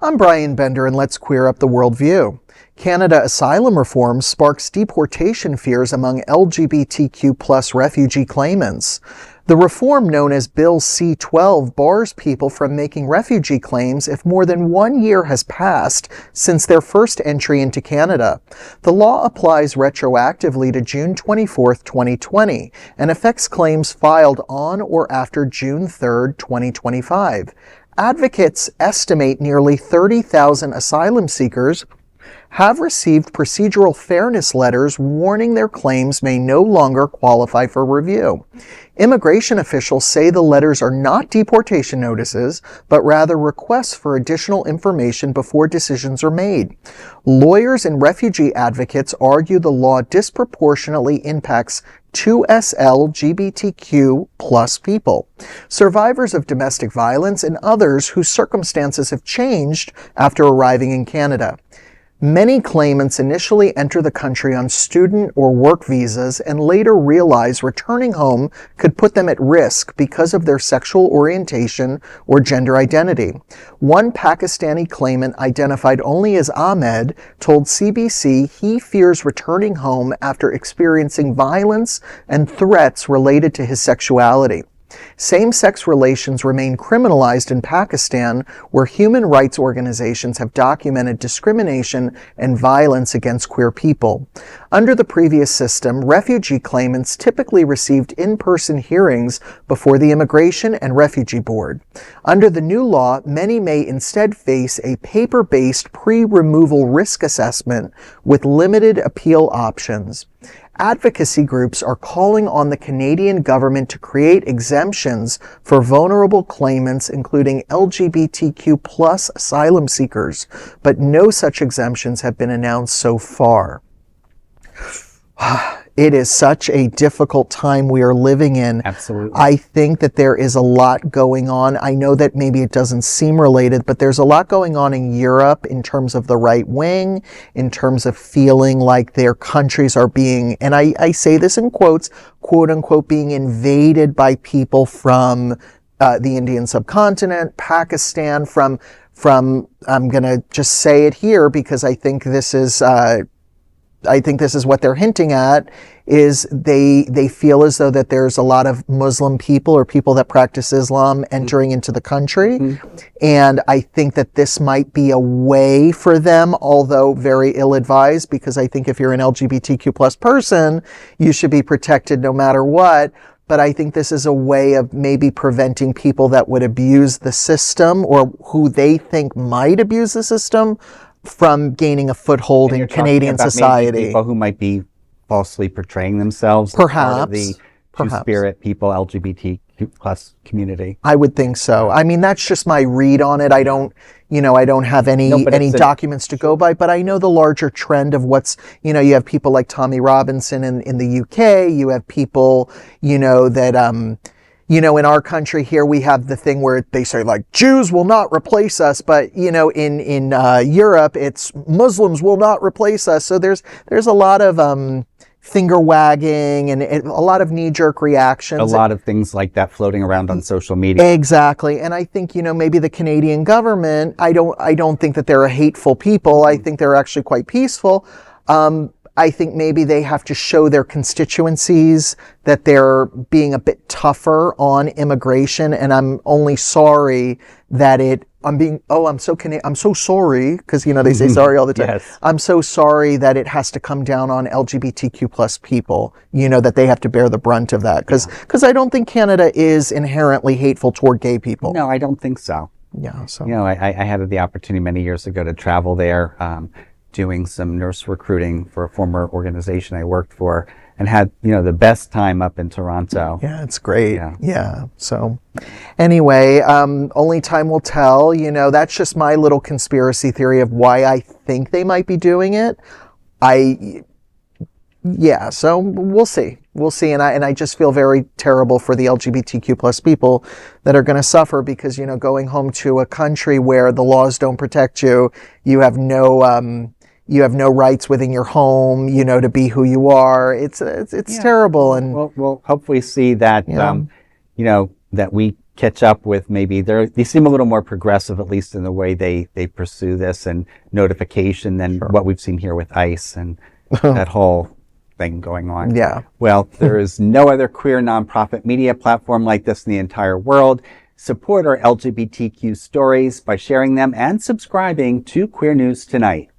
I'm Brian Bender, and let's queer up the worldview. Canada asylum reform sparks deportation fears among LGBTQ+ refugee claimants. The reform, known as Bill C-12, bars people from making refugee claims if more than 1 year has passed since their first entry into Canada. The law applies retroactively to June 24, 2020, and affects claims filed on or after June 3, 2025. Advocates estimate nearly 30,000 asylum seekers have received procedural fairness letters warning their claims may no longer qualify for review. Immigration officials say the letters are not deportation notices, but rather requests for additional information before decisions are made. Lawyers and refugee advocates argue the law disproportionately impacts 2S LGBTQ+ people, survivors of domestic violence, and others whose circumstances have changed after arriving in Canada. Many claimants initially enter the country on student or work visas and later realize returning home could put them at risk because of their sexual orientation or gender identity. One Pakistani claimant, identified only as Ahmed, told CBC he fears returning home after experiencing violence and threats related to his sexuality. Same-sex relations remain criminalized in Pakistan, where human rights organizations have documented discrimination and violence against queer people. Under the previous system, refugee claimants typically received in-person hearings before the Immigration and Refugee Board. Under the new law, many may instead face a paper-based pre-removal risk assessment with limited appeal options. Advocacy groups are calling on the Canadian government to create exemptions for vulnerable claimants, including LGBTQ+ asylum seekers, but no such exemptions have been announced so far. It is such a difficult time we are living in. Absolutely. I think that there is a lot going on. I know that maybe it doesn't seem related, but there's a lot going on in Europe in terms of the right wing, in terms of feeling like their countries are being, and I say this in quotes, quote unquote, being invaded by people from the Indian subcontinent, Pakistan, from I'm going to just say it here because I think this is what they're hinting at, is they feel as though that there's a lot of Muslim people or people that practice Islam entering into the country. Mm-hmm. And I think that this might be a way for them, although very ill-advised, because I think if you're an LGBTQ+ person, you should be protected no matter what. But I think this is a way of maybe preventing people that would abuse the system or who they think might abuse the system from gaining a foothold in Canadian society. People who might be falsely portraying themselves perhaps as part of the Two-Spirit people, LGBTQ+ community. I would think so. I mean, that's just my read on it. I don't have any documents to go by, but I know the larger trend of what's, you have people like Tommy Robinson in the UK. You have people, that, in our country here, we have the thing where they say like Jews will not replace us, but in Europe, it's Muslims will not replace us. So there's a lot of finger wagging and a lot of knee-jerk reactions. A lot of things like that floating around on social media. Exactly, and I think maybe the Canadian government. I don't think that they're a hateful people. I think they're actually quite peaceful. I think maybe they have to show their constituencies that they're being a bit tougher on immigration, and I'm only sorry that I'm so sorry, because they say sorry all the time. Yes. I'm so sorry that it has to come down on LGBTQ+ people, that they have to bear the brunt of that, because I don't think Canada is inherently hateful toward gay people. No, I don't think so. Yeah. So I had the opportunity many years ago to travel there, doing some nurse recruiting for a former organization I worked for, and had, the best time up in Toronto. Yeah, it's great. Yeah. So anyway, only time will tell. That's just my little conspiracy theory of why I think they might be doing it. So we'll see. And I just feel very terrible for the LGBTQ+ people that are going to suffer because, going home to a country where the laws don't protect you, you have no rights within your home, to be who you are. It's terrible. And we'll hopefully see that, that we catch up with maybe they seem a little more progressive, at least in the way they pursue this and notification than what we've seen here with ICE and that whole thing going on. Yeah. Well, there is no other queer nonprofit media platform like this in the entire world. Support our LGBTQ stories by sharing them and subscribing to Queer News Tonight.